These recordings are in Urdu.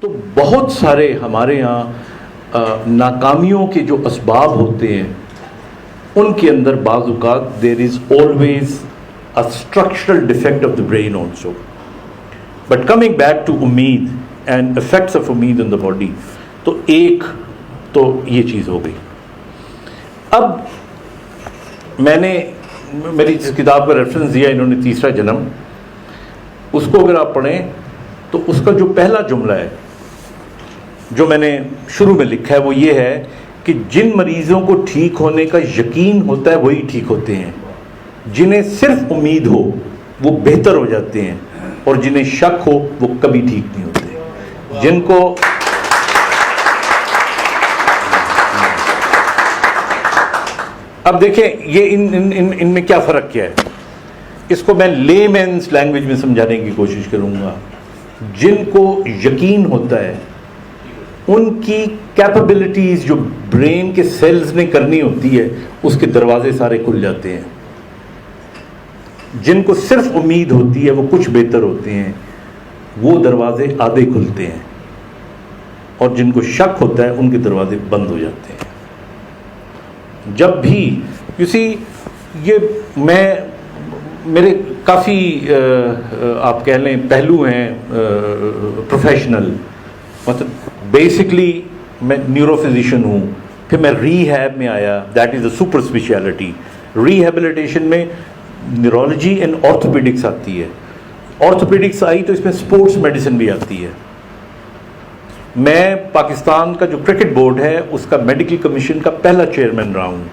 تو بہت سارے ہمارے ہاں ناکامیوں کے جو اسباب ہوتے ہیں ان کے اندر بعض اوقات there is always a structural defect of the brain also. But coming back to امید اینڈ افیکٹس آف امید ان دا باڈی، تو ایک تو یہ چیز ہو گئی. اب میں نے میری جس کتاب کا ریفرنس دیا انہوں نے تیسرا جنم، اس کو اگر آپ پڑھیں تو اس کا جو پہلا جملہ ہے جو میں نے شروع میں لکھا ہے وہ یہ ہے کہ جن مریضوں کو ٹھیک ہونے کا یقین ہوتا ہے وہی ٹھیک ہوتے ہیں، جنہیں صرف امید ہو وہ بہتر ہو جاتے ہیں، اور جنہیں شک ہو وہ کبھی ٹھیک نہیں ہوتے. جن کو اب دیکھیں یہ ان میں کیا فرق کیا ہے، اس کو میں لے مینس لینگویج میں سمجھانے کی کوشش کروں گا. جن کو یقین ہوتا ہے ان کی کیپبلٹیز جو برین کے سیلز نے کرنی ہوتی ہے اس کے دروازے سارے کھل جاتے ہیں. جن کو صرف امید ہوتی ہے وہ کچھ بہتر ہوتے ہیں، وہ دروازے آدھے کھلتے ہیں، اور جن کو شک ہوتا ہے ان کے دروازے بند ہو جاتے ہیں. جب بھی یہ میرے کافی آپ کہہ لیں پہلو ہیں پروفیشنل، مطلب بیسکلی میں نیورو فزیشین ہوں، پھر میں ری ہیب میں آیا، that is a super specialty. Rehabilitation میں نیورولوجی اینڈ آرتھوپیڈکس آتی ہے. آرتھوپیڈکس آئی تو اس میں اسپورٹس میڈیسن بھی آتی ہے. میں پاکستان کا جو کرکٹ بورڈ ہے اس کا میڈیکل کمیشن کا پہلا چیئرمین رہا ہوں.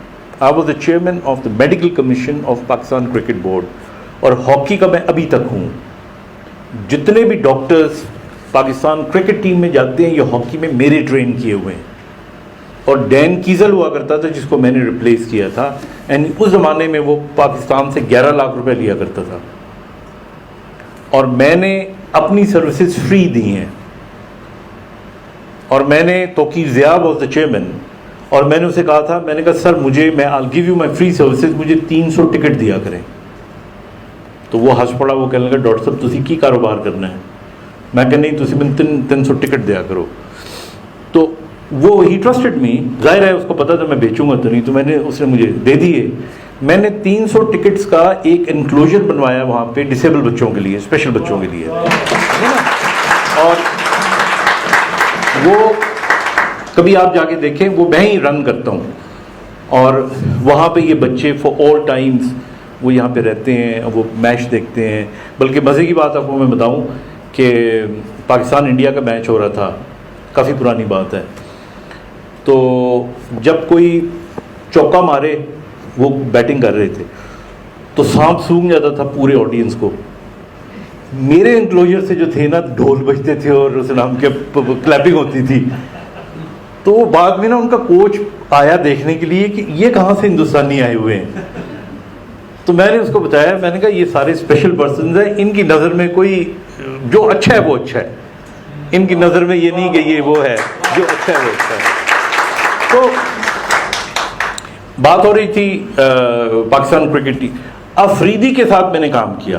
I was the chairman of the medical commission of Pakistan cricket board, اور ہاکی کا میں ابھی تک ہوں. جتنے بھی ڈاکٹرز پاکستان کرکٹ ٹیم میں جاتے ہیں یہ ہاکی میں میرے ٹرین کیے ہوئے ہیں. اور ڈین کیزل ہوا کرتا تھا جس کو میں نے ریپلیس کیا تھا، اینڈ اس زمانے میں وہ پاکستان سے 11 لاکھ روپے لیا کرتا تھا، اور میں نے اپنی سروسز فری دی ہیں. اور میں نے توقیر ضیاء واز دا چیئرمین، اور میں نے اسے کہا تھا، میں نے کہا سر میں I give you my free services, مجھے 300 ٹکٹ دیا کریں. تو وہ ہنس پڑا، وہ کہنے لگا ڈاکٹر صاحب تسی کی کاروبار کرنا ہے؟ میں کہ نہیں تسی میں 300 ٹکٹ دیا کرو. تو وہ ہی ٹرسٹڈ می، ظاہر ہے اس کو پتا تھا میں بیچوں گا تو نہیں، تو اس نے مجھے دے دیے. میں نے 300 ٹکٹس کا ایک انکلوژر بنوایا وہاں پہ ڈسیبل بچوں کے لیے، اسپیشل بچوں کے لیے. اور وہ کبھی آپ جا کے دیکھیں، وہ میں ہی رن کرتا ہوں، اور وہاں پہ یہ بچے فار آل ٹائمز وہ یہاں پہ رہتے ہیں، وہ میچ دیکھتے ہیں. بلکہ مزے کی بات آپ کو میں بتاؤں کہ پاکستان انڈیا کا میچ ہو رہا تھا، کافی پرانی بات ہے. تو جب کوئی چوکا مارے، وہ بیٹنگ کر رہے تھے، تو سانپ سونگ جاتا تھا پورے آڈینس کو. میرے انکلوژر سے جو تھے نا ڈھول بجتے تھے اور اس نام کے کلیپنگ ہوتی تھی. تو بعد میں نا ان کا کوچ آیا دیکھنے کے لیے کہ یہ کہاں سے ہندوستانی آئے ہوئے ہیں. تو میں نے اس کو بتایا، میں نے کہا یہ سارے اسپیشل پرسنز ہیں، ان کی نظر میں کوئی جو اچھا ہے وہ اچھا ہے، ان کی نظر میں یہ نہیں کہ یہ وہ ہے، جو اچھا ہے وہ اچھا ہے. تو بات ہو رہی تھی پاکستان کرکٹ کی. افریدی کے ساتھ میں نے کام کیا،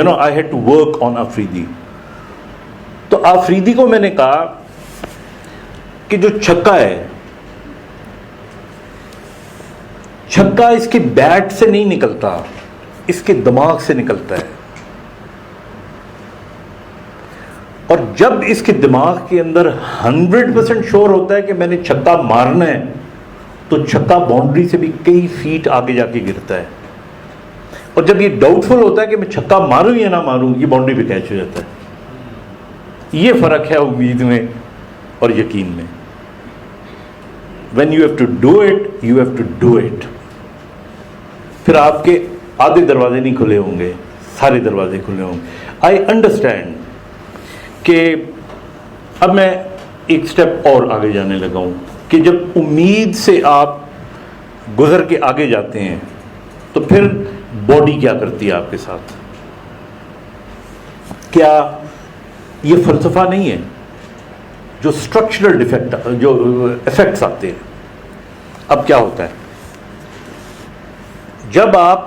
I had to work on Afridi. تو افریدی کو میں نے کہا کہ جو چھکا ہے، چھکا اس کے بیٹ سے نہیں نکلتا، اس کے دماغ سے نکلتا ہے. اور جب اس کے دماغ کے اندر 100% شور ہوتا ہے کہ میں نے چھکا مارنا ہے، تو چھکا باؤنڈری سے بھی کئی فیٹ آگے جا کے گرتا ہے. اور جب یہ ڈاؤٹ فل ہوتا ہے کہ میں چھکا ماروں یا نہ ماروں، یہ باؤنڈری پہ کیچ ہو جاتا ہے. یہ فرق ہے امید میں اور یقین میں. when you have to do it, you have to do it. پھر آپ کے آدھے دروازے نہیں کھلے ہوں گے، سارے دروازے کھلے ہوں گے. آئی انڈرسٹینڈ کہ اب میں ایک سٹیپ اور آگے جانے لگا ہوں کہ جب امید سے آپ گزر کے آگے جاتے ہیں تو پھر باڈی کیا کرتی ہے آپ کے ساتھ. کیا یہ فلسفہ نہیں ہے؟ جو اسٹرکچرل ڈیفیکٹ، جو افیکٹس آتے ہیں. اب کیا ہوتا ہے جب آپ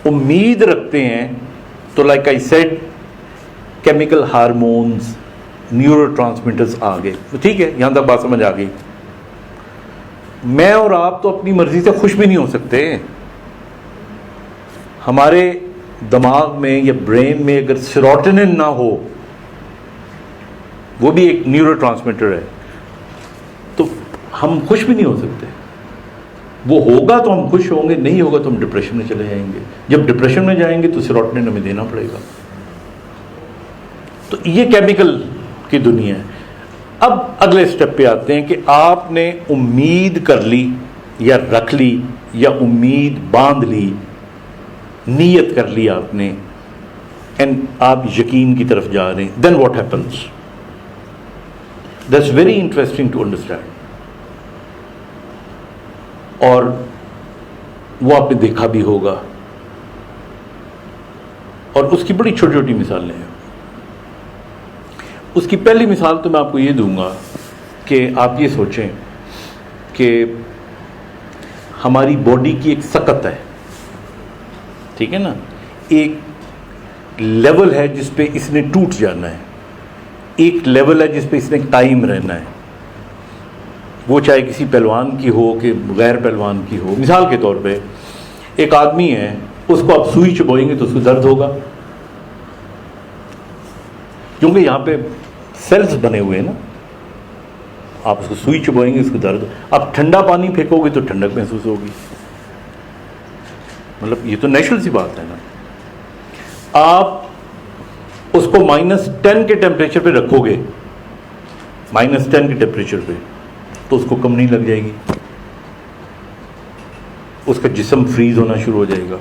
امید رکھتے ہیں تو like I said chemical hormones neurotransmitters آ گئے. ٹھیک ہے, یہاں تک بات سمجھ آ گئی. میں اور آپ تو اپنی مرضی سے خوش بھی نہیں ہو سکتے. ہمارے دماغ میں یا برین میں اگر سیروٹونن نہ ہو, وہ بھی ایک نیورو ٹرانسمیٹر ہے, تو ہم خوش بھی نہیں ہو سکتے. وہ ہوگا تو ہم خوش ہوں گے, نہیں ہوگا تو ہم ڈپریشن میں چلے جائیں گے. جب ڈپریشن میں جائیں گے تو سیروٹونن ہمیں دینا پڑے گا. تو یہ کیمیکل کی دنیا ہے. اب اگلے سٹیپ پہ آتے ہیں کہ آپ نے امید کر لی یا رکھ لی یا امید باندھ لی, نیت کر لی آپ نے, اینڈ آپ یقین کی طرف جا رہے ہیں. Then what happens? That's very interesting to understand. اور وہ آپ نے دیکھا بھی ہوگا, اور اس کی بڑی چھوٹی چھوٹی مثالیں ہیں. اس کی پہلی مثال تو میں آپ کو یہ دوں گا کہ آپ یہ سوچیں کہ ہماری باڈی کی ایک سکت ہے, ٹھیک ہے نا, ایک لیول ہے جس پہ اس نے ٹوٹ جانا ہے, ایک لیول ہے جس پہ اس نے قائم رہنا ہے. وہ چاہے کسی پہلوان کی ہو کہ غیر پہلوان کی ہو. مثال کے طور پہ ایک آدمی ہے, اس کو آپ سوئی چبوئیں گے تو اس کو درد ہوگا, کیونکہ یہاں پہ سیلز بنے ہوئے ہیں نا. آپ اس کو سوئی چبوئیں گے, اس کو درد. آپ ٹھنڈا پانی پھینکو گے تو ٹھنڈک محسوس ہوگی. مطلب یہ تو نیچرل سی بات ہے نا. آپ اس کو -10 کے ٹیمپریچر پہ رکھو گے, -10 کے ٹیمپریچر پہ, تو اس کو کم نہیں لگ جائے گی, اس کا جسم فریز ہونا شروع ہو جائے گا,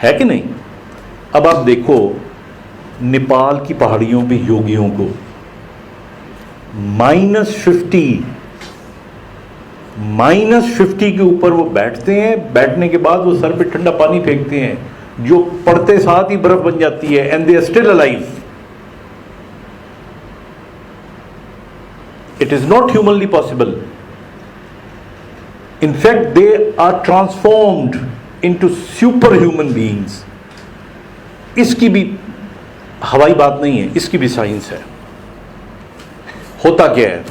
ہے کہ نہیں؟ اب آپ دیکھو نیپال کی پہاڑیوں پہ یوگیوں کو -50 کے اوپر وہ بیٹھتے ہیں, بیٹھنے کے بعد وہ سر پہ ٹھنڈا پانی پھینکتے ہیں جو پڑتے ساتھ ہی برف بن جاتی ہے, and they are still alive. It is not humanly possible. In fact, they are transformed into superhuman beings. اس کی بھی ہوائی بات نہیں ہے, اس کی بھی سائنس ہے. ہوتا کیا ہے,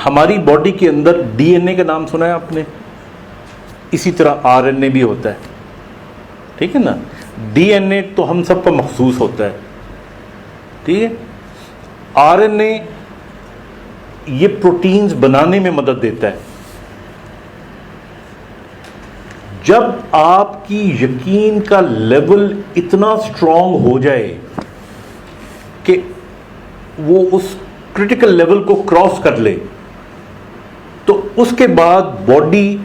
ہماری باڈی کے اندر ڈی این اے کا نام سنا ہے آپ نے, اسی طرح آر این اے بھی ہوتا ہے, ٹھیک ہے نا. ڈی این اے تو ہم سب کا مخصوص ہوتا ہے, ٹھیک ہے. آر این اے یہ پروٹینز بنانے میں مدد دیتا ہے. جب آپ کی یقین کا لیول اتنا سٹرونگ ہو جائے کہ وہ اس کرٹیکل لیول کو کراس کر لے, تو اس کے بعد باڈی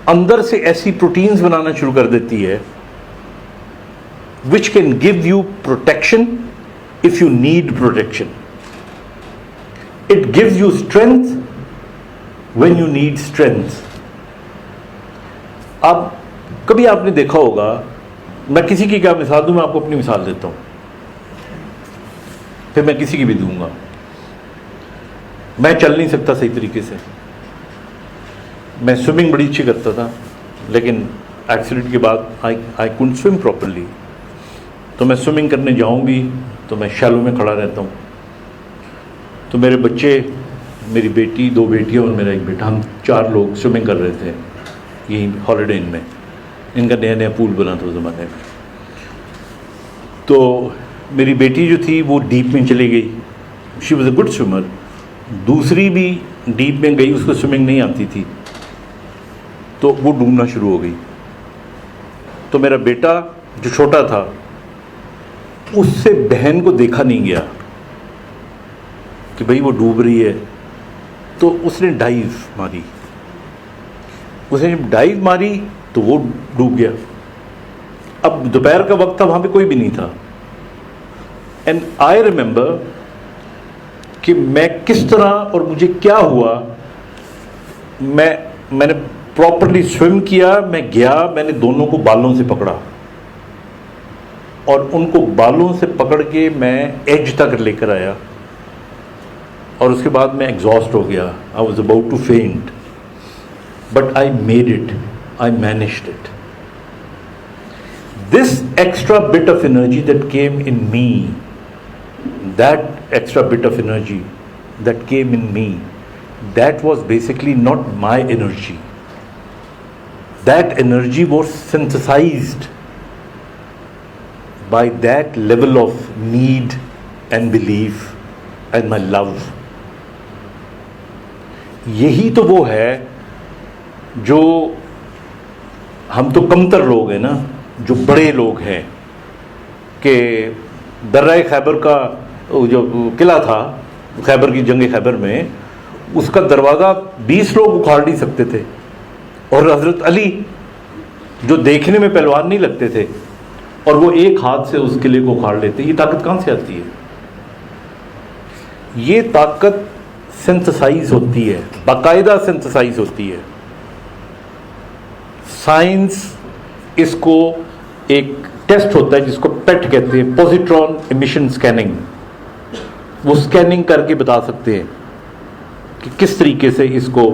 اندر سے ایسی پروٹینز بنانا شروع کر دیتی ہے which can give you protection if you need protection. It gives you strength when you need strength. اب کبھی آپ نے دیکھا ہوگا, میں کسی کی کیا مثال دوں, میں آپ کو اپنی مثال دیتا ہوں, پھر میں کسی کی بھی دوں گا. میں چل نہیں سکتا صحیح طریقے سے, میں سوئمنگ بڑی اچھی کرتا تھا, لیکن ایکسیڈنٹ کے بعد I couldn't swim properly. تو میں سوئمنگ کرنے جاؤں بھی تو میں شیلو میں کھڑا رہتا ہوں. تو میرے بچے, میری بیٹی, 2 بیٹیاں اور میرا ایک بیٹا, ہم 4 لوگ سوئمنگ کر رہے تھے یہی ہالیڈے ان میں. ان کا نیا پول بنا تھا اس زمانے میں. تو میری بیٹی جو تھی وہ ڈیپ میں چلی گئی, she was a good swimmer. دوسری بھی ڈیپ میں گئی, اس کو سوئمنگ نہیں آتی تھی, تو وہ ڈوبنا شروع ہو گئی. تو میرا بیٹا جو چھوٹا تھا, اس سے بہن کو دیکھا نہیں گیا کہ بھئی وہ ڈوب رہی ہے, تو اس نے ڈائیو ماری. اس نے جب ڈائیو ماری تو وہ ڈوب گیا. اب دوپہر کا وقت تھا, وہاں پہ کوئی بھی نہیں تھا. اینڈ آئی ریمبر کہ میں کس طرح اور مجھے کیا ہوا. میں نے پراپرلی سوئم کیا, میں گیا, میں نے دونوں کو بالوں سے پکڑا اور ان کو بالوں سے پکڑ کے میں ایج تک لے کر آیا, اور اس کے بعد میں ایگزاسٹ ہو گیا. I was about to faint, but I made it. I managed it. This extra bit of energy that came in me that extra bit of energy that came in me, that was basically not my energy. That energy was synthesized by that level of need and belief and my love. یہی تو وہ ہے جو ہم تو کمتر لوگ ہیں نا، جو بڑے لوگ ہیں، کہ درہ خیبر کا جو قلعہ تھا خیبر کی جنگ خیبر میں، اس کا دروازہ 20 لوگ اکھاڑ نہیں سکتے تھے، اور حضرت علی جو دیکھنے میں پہلوان نہیں لگتے تھے اور وہ ایک ہاتھ سے اس قلعے کو اکھاڑ لیتے. یہ طاقت کہاں سے آتی ہے؟ یہ طاقت سنتھسائز ہوتی ہے، باقاعدہ سنتھسائز ہوتی ہے. سائنس اس کو ایک ٹیسٹ ہوتا ہے جس کو پیٹ کہتے ہیں، پوزیٹرون ایمیشن سکیننگ. وہ سکیننگ کر کے بتا سکتے ہیں کہ کس طریقے سے اس کو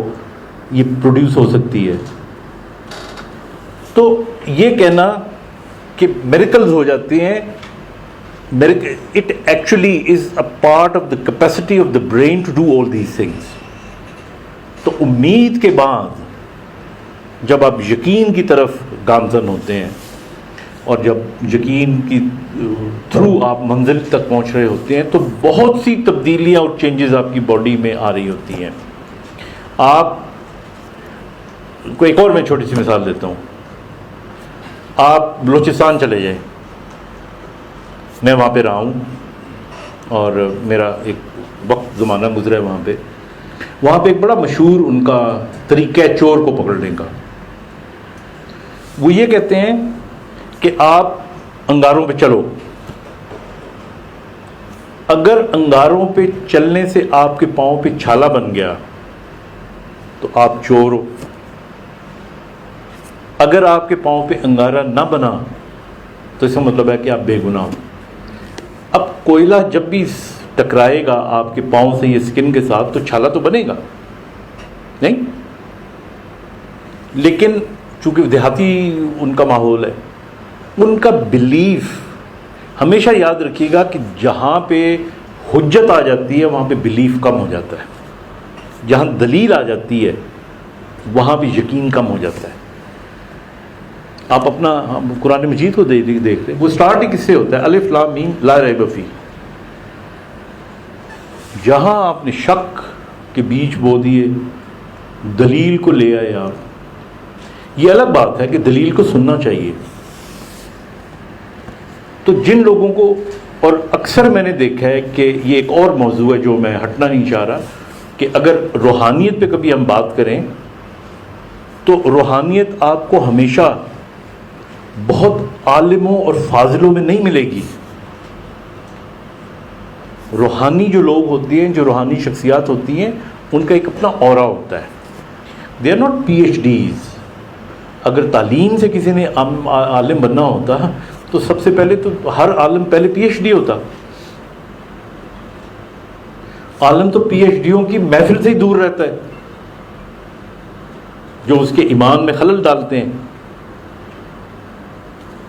یہ پروڈیوس ہو سکتی ہے. تو یہ کہنا کہ میریکلز ہو جاتے ہیں، it actually is a part of the capacity of the brain to do all these things. تو امید کے بعد جب آپ یقین کی طرف گامزن ہوتے ہیں اور جب یقین کی تھرو آپ منزل تک پہنچ رہے ہوتے ہیں تو بہت سی تبدیلیاں اور چینجز آپ کی باڈی میں آ رہی ہوتی ہیں. آپ کو ایک اور میں چھوٹی سی مثال دیتا ہوں. آپ بلوچستان چلے جائیں، میں وہاں پہ رہا ہوں اور میرا ایک وقت زمانہ گزرا ہے وہاں پہ. وہاں پہ ایک بڑا مشہور ان کا طریقہ ہے چور کو پکڑنے کا. وہ یہ کہتے ہیں کہ آپ انگاروں پہ چلو، اگر انگاروں پہ چلنے سے آپ کے پاؤں پہ چھالا بن گیا تو آپ چور ہو، اگر آپ کے پاؤں پہ انگارہ نہ بنا تو اس کا مطلب ہے کہ آپ بے گناہ ہو. اب کوئلہ جب بھی ٹکرائے گا آپ کے پاؤں سے یہ سکن کے ساتھ تو چھالا تو بنے گا نہیں، لیکن چونکہ دیہاتی ان کا ماحول ہے، ان کا بلیف، ہمیشہ یاد رکھیے گا کہ جہاں پہ حجت آ جاتی ہے وہاں پہ بلیف کم ہو جاتا ہے، جہاں دلیل آ جاتی ہے وہاں پہ یقین کم ہو جاتا ہے. آپ اپنا قرآن مجید کو دیکھ رہے ہیں، وہ سٹارٹ ہی کس سے ہوتا ہے؟ الف لام میم لا ریب فیہ. جہاں آپ نے شک کے بیج بو دیے، دلیل کو لے آئے آپ. یہ الگ بات ہے کہ دلیل کو سننا چاہیے. تو جن لوگوں کو، اور اکثر میں نے دیکھا ہے کہ یہ ایک اور موضوع ہے جو میں ہٹنا نہیں چاہ رہا، کہ اگر روحانیت پہ کبھی ہم بات کریں تو روحانیت آپ کو ہمیشہ بہت عالموں اور فاضلوں میں نہیں ملے گی. روحانی جو لوگ ہوتے ہیں، جو روحانی شخصیات ہوتی ہیں، ان کا ایک اپنا اورا ہوتا ہے. They are not P H Ds. اگر تعلیم سے کسی نے عالم بننا ہوتا تو سب سے پہلے تو ہر عالم پہلے پی ایچ ڈی ہوتا. عالم تو پی ایچ ڈیوں کی محفل سے ہی دور رہتا ہے، جو اس کے ایمان میں خلل ڈالتے ہیں.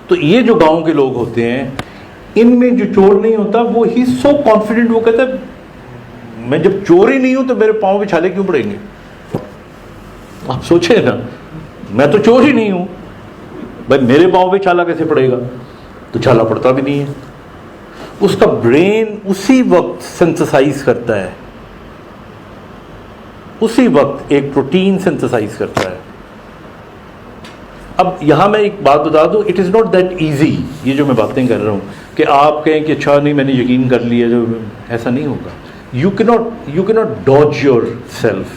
تو یہ جو گاؤں کے لوگ ہوتے ہیں، ان میں جو چور نہیں ہوتا وہ ہی سو کانفیڈنٹ، وہ کہتا ہے میں جب چور ہی نہیں ہوں تو میرے پاؤں پہ چھالے کیوں پڑیں گے؟ آپ سوچیں نا، میں تو چور ہی نہیں ہوں، بھائی میرے پاؤں پہ چھالا کیسے پڑے گا؟ تو چھالا پڑتا بھی نہیں ہے. اس کا برین اسی وقت سنتھسائز کرتا ہے، اسی وقت ایک پروٹین سنتھسائز کرتا ہے. اب یہاں میں ایک بات بتا دوں، it is not that easy. یہ جو میں باتیں کر رہا ہوں کہ آپ کہیں کہ اچھا نہیں میں نے یقین کر لیا، جو ایسا نہیں ہوگا. یو کی ناٹ ڈاج یور سیلف.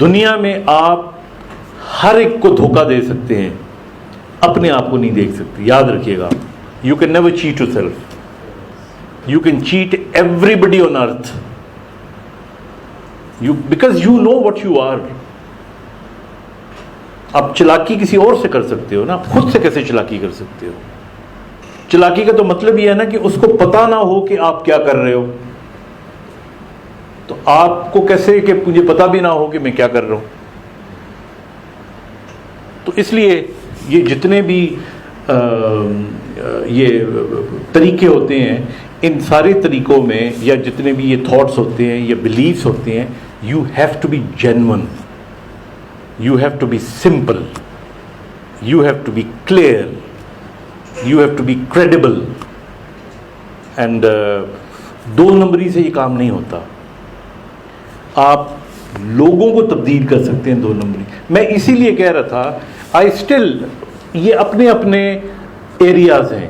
دنیا میں آپ ہر ایک کو دھوکہ دے سکتے ہیں، اپنے آپ کو نہیں دیکھ سکتے. یاد رکھیے گا، you can never cheat yourself. You can cheat everybody on earth because you know what you are. آپ چلاکی کسی اور سے کر سکتے ہو نا، خود سے کیسے چلاکی کر سکتے ہو؟ چلاکی کا تو مطلب یہ ہے نا کہ اس کو پتا نہ ہو کہ آپ کیا کر رہے ہو. تو آپ کو کیسے کہ مجھے پتا بھی نہ ہو کہ میں کیا کر رہا ہوں. تو اس لیے یہ جتنے بھی یہ طریقے ہوتے ہیں، ان سارے طریقوں میں یا جتنے بھی یہ تھاٹس ہوتے ہیں یا بلیفس ہوتے ہیں, you have to be genuine, you have to be simple, you have to be clear, you have to be credible. And دو نمبری سے یہ کام نہیں ہوتا. آپ لوگوں کو تبدیل کر سکتے ہیں دو نمبری. میں اسی لیے کہہ رہا تھا آئی اسٹل, یہ اپنے اپنے ایریاز ہیں.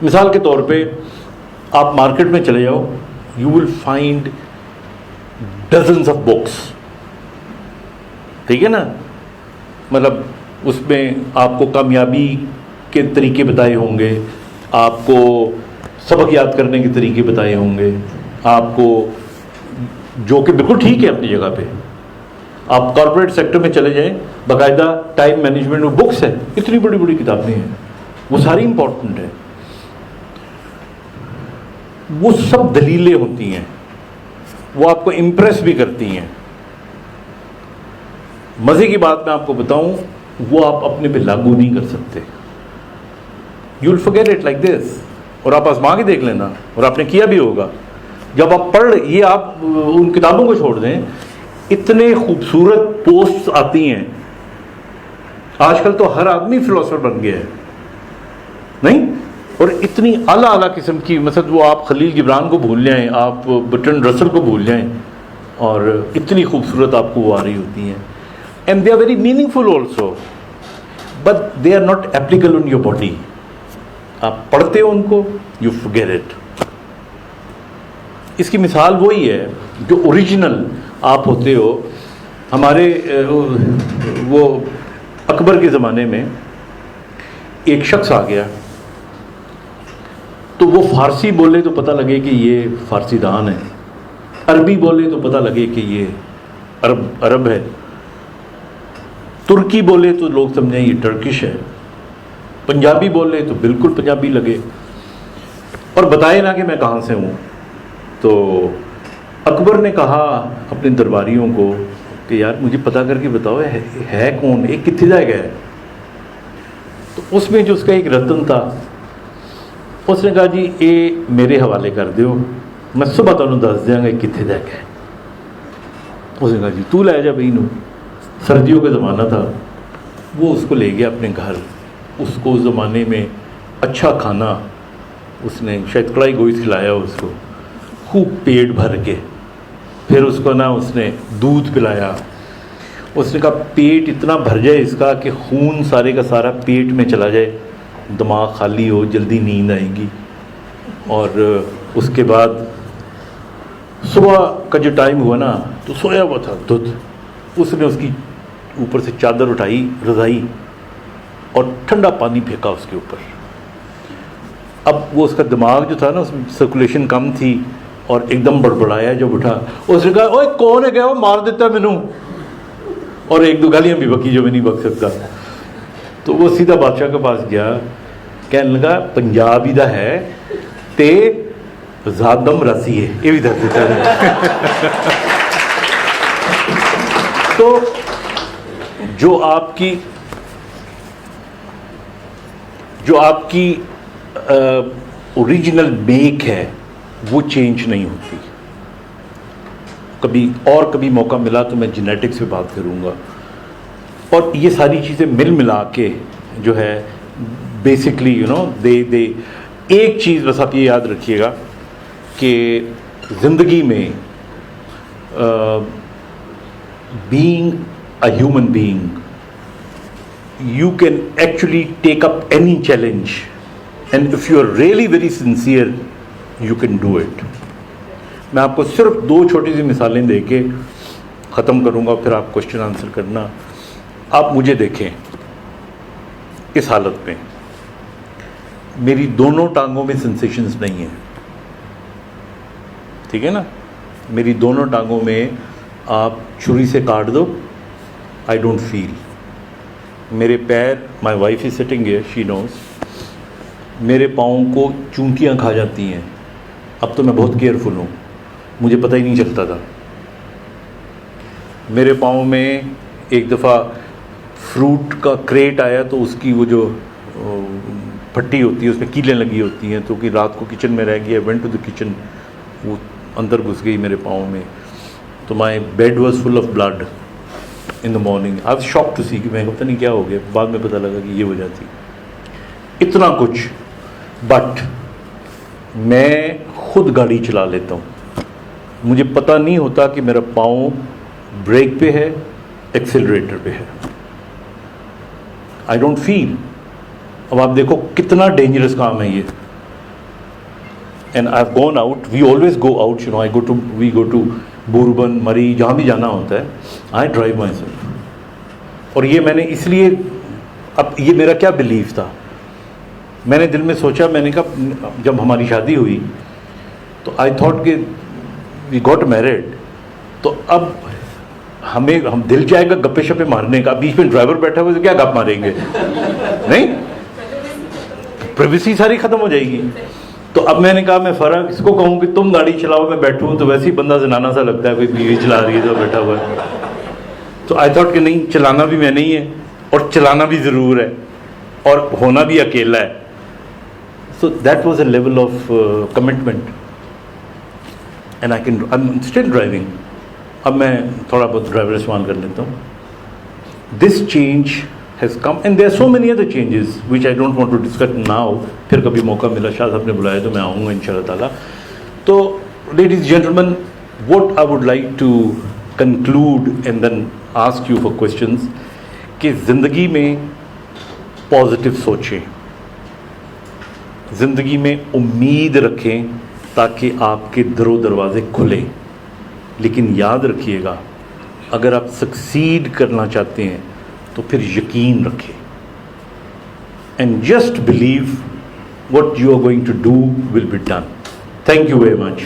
مثال کے طور پہ آپ مارکیٹ میں چلے جاؤ, you will find dozens of books, ٹھیک ہے نا, مطلب اس میں آپ کو کامیابی کے طریقے بتائے ہوں گے, آپ کو سبق یاد کرنے کے طریقے بتائے ہوں گے, آپ کو, جو کہ بالکل ٹھیک ہے اپنی جگہ پہ. آپ کارپوریٹ سیکٹر میں چلے جائیں, باقاعدہ ٹائم مینجمنٹ میں بکس ہیں, اتنی بڑی بڑی کتابیں ہیں, وہ ساری امپورٹنٹ ہیں. وہ سب دلیلیں ہوتی ہیں, وہ آپ کو امپریس بھی کرتی ہیں. مزے کی بات میں آپ کو بتاؤں, وہ آپ اپنے پہ لاگو نہیں کر سکتے. You will forget it like this. اور آپ آزما کے دیکھ لینا, اور آپ نے کیا بھی ہوگا. جب آپ پڑھ, یہ آپ ان کتابوں کو چھوڑ دیں, اتنے خوبصورت پوسٹ آتی ہیں. آج کل تو ہر آدمی فلاسفر بن گیا ہے, نہیں؟ اور اتنی اعلیٰ اعلیٰ قسم کی, مثلا وہ آپ خلیل گبران کو بھول جائیں, آپ برٹرنڈ رسل کو بھول جائیں, اور اتنی خوبصورت آپ کو وہ آ رہی ہوتی ہیں. And they are very meaningful also, but they are not applicable on your body. آپ پڑھتے ہو ان کو, یو forget it. اس کی مثال وہی ہے جو اوریجنل آپ ہوتے ہو. ہمارے وہ اکبر کے زمانے میں ایک شخص آ گیا, تو وہ فارسی بولے تو پتہ لگے کہ یہ فارسی دان ہے, عربی بولے تو پتہ لگے کہ یہ عرب ہے, ترکی بولے تو لوگ سمجھیں یہ ٹرکش ہے, پنجابی بولے تو بالکل پنجابی لگے, اور بتائے نا کہ میں کہاں سے ہوں. تو اکبر نے کہا اپنے درباریوں کو کہ یار مجھے پتہ کر کے بتاؤ ہے کون, ایک کتنے جائے گا ہے. تو اس میں جو اس کا ایک رتن تھا, اس نے کہا جی یہ میرے حوالے کر دیو, میں صبح تمہیں دس دیا گا کتنے جا کے. اس نے کہا جی تو لے جا بھائی نو. سردیوں کا زمانہ تھا, وہ اس کو لے گیا اپنے گھر. اس کو اس زمانے میں اچھا کھانا, اس نے شاید کڑائی گوشت کھلایا اس کو خوب پیٹ بھر کے. پھر اس کو نا اس نے دودھ پلایا. اس نے کہا پیٹ اتنا بھر جائے اس کا کہ خون سارے کا سارا پیٹ میں چلا جائے, دماغ خالی ہو, جلدی نیند آئے گی. اور اس کے بعد صبح کا جو ٹائم ہوا نا, تو سویا ہوا تھا دودھ, اس نے اس کی اوپر سے چادر اٹھائی, رضائی, اور ٹھنڈا پانی پھینکا اس کے اوپر. اب وہ اس کا دماغ جو تھا نا, اس میں سرکولیشن کم تھی, اور ایک دم بڑبڑایا جب اٹھا. اس نے کہا اوے کون ہے, گیا وہ مار دیتا ہے مینوں, اور ایک دو گالیاں بھی بکی جو میں نہیں بک سکتا. تو وہ سیدھا بادشاہ کے پاس گیا, کہنے لگا پنجاب ہی دا ہے تے ذات دم راسی ہے, یہ بھی دس دیتا ہے. تو جو آپ کی اوریجنل میک ہے وہ چینج نہیں ہوتی. کبھی موقع ملا تو میں جینیٹکس پہ بات کروں گا. اور یہ ساری چیزیں مل ملا کے جو ہے بیسکلی دے ایک چیز بس آپ یہ یاد رکھیے گا کہ زندگی میں being a human being, you can actually take up any challenge, and if you are really very sincere you can do it. میں آپ کو صرف دو چھوٹی سی مثالیں دے کے ختم کروں گا, پھر آپ کوشچن آنسر کرنا. آپ مجھے دیکھیں اس حالت میں, میری دونوں ٹانگوں میں سینسیشنز نہیں ہیں, ٹھیک ہے نا. میری دونوں ٹانگوں میں آپ چھری سے کاٹ دو, آئی ڈونٹ فیل. میرے پیر, my wife is sitting here, she knows, میرے پاؤں کو چونٹیاں کھا جاتی ہیں. اب تو میں بہت کیئرفل ہوں, مجھے پتہ ہی نہیں چلتا تھا. میرے پاؤں میں ایک دفعہ فروٹ کا کریٹ آیا, تو اس کی وہ جو پھٹی ہوتی ہے, اس میں کیلیں لگی ہوتی ہیں, تو کہ رات کو کچن میں رہ گیا, وینٹ ٹو دا کچن, وہ اندر گھس گئی میرے پاؤں میں, تو my bed was full of blood in the morning. I was shock to see کہ میں پتہ نہیں کیا ہو گیا, بعد میں پتہ لگا کہ یہ وجہ تھی. اتنا کچھ, بٹ میں خود گاڑی چلا لیتا ہوں, مجھے پتہ نہیں ہوتا کہ میرا پاؤں بریک پہ ہے, ایکسیلریٹر پہ ہے. I don't feel. اب آپ دیکھو کتنا ڈینجرس کام ہے یہ. And I have gone out, we always go out, you know, we go to Bhurban, Murree, جہاں بھی جانا ہوتا ہے, آئی ڈرائیو مائی سیلف. اور یہ میں نے اس لیے, اب یہ میرا کیا بلیف تھا, میں نے دل میں سوچا, میں نے کہا جب ہماری شادی ہوئی تو آئی تھاٹ کہ وی گاٹ میرڈ, تو اب ہم دل جائے گا گپے شپے مارنے کا, بیچ میں ڈرائیور بیٹھا ہوا تو کیا گپ ماریں گے, نہیں, پرائیویسی ساری ختم ہو جائے گی. تو اب میں نے کہا میں فرق اس کو کہوں کہ تم گاڑی چلاؤ, میں بیٹھوں, تو ویسے ہی بندہ زنانہ سا لگتا ہے, کوئی بیوی چلا رہی ہے تو بیٹھا ہوا ہے. تو آئی تھاٹ کہ نہیں, چلانا بھی میں نہیں ہے اور چلانا بھی ضرور ہے اور ہونا بھی اکیلا ہے. So that was a level of commitment, and I am still driving. اب میں تھوڑا بہت ڈرائیور استعمال کر لیتا ہوں. This change has come, and there are so many other changes which I don't want to discuss now. پھر کبھی موقع ملا, شاہ صاحب نے بلایا تو میں آؤں گا انشاءاللہ تعالیٰ. تو ladies and gentlemen, what I would like to conclude and then ask you for questions, کہ زندگی میں پازیٹیو سوچیں, زندگی میں امید رکھیں تاکہ آپ کے در و دروازے کھلیں. لیکن یاد رکھیے گا, اگر آپ سکسیڈ کرنا چاہتے ہیں تو پھر یقین رکھیں, and just blue what you are going to do will be done. Thank you very much.